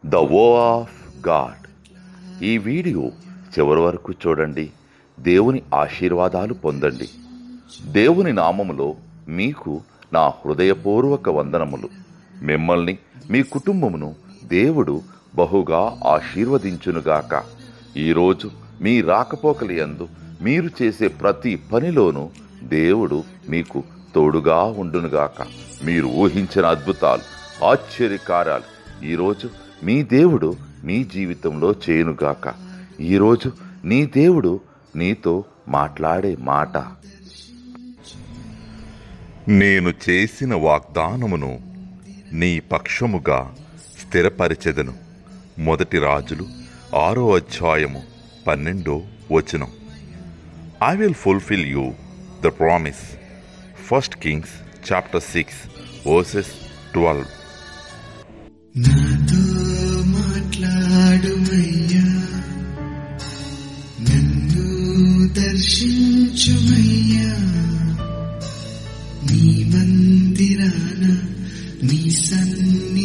The వో of God. ఈ video చివరి వరకు చూడండి. దేవుని ఆశీర్వాదాలు పొందండి. దేవుని నామములో మీకు నా హృదయపూర్వక వందనములు. మిమ్మల్ని మీ కుటుంబమును దేవుడు బహుగా ఆశీర్వదించునుగాక. ఈరోజు మీ రాకపోకల యందు మీరు చేసే ప్రతి పనిలోనూ దేవుడు మీకు తోడుగా ఉండునుగాక. మీరు ఊహించిన అద్భుతాలు, ఆశ్చర్యకార్యాలు ఈరోజు మీ దేవుడు మీ జీవితంలో చేయునుగాక. ఈరోజు నీ దేవుడు నీతో మాట్లాడే మాట, నేను చేసిన వాగ్దానమును నీ పక్షముగా స్థిరపరిచెదను. 1 రాజులు 6వ అధ్యాయము 12వ వచనం. I will fulfill you the promise. 1 Kings chapter 6 verses 12. నాతో మాట్లాడుమయ్యా, నన్ను దర్శించుమయ్యా, నీ మందిరాన నీ సన్నిధిలో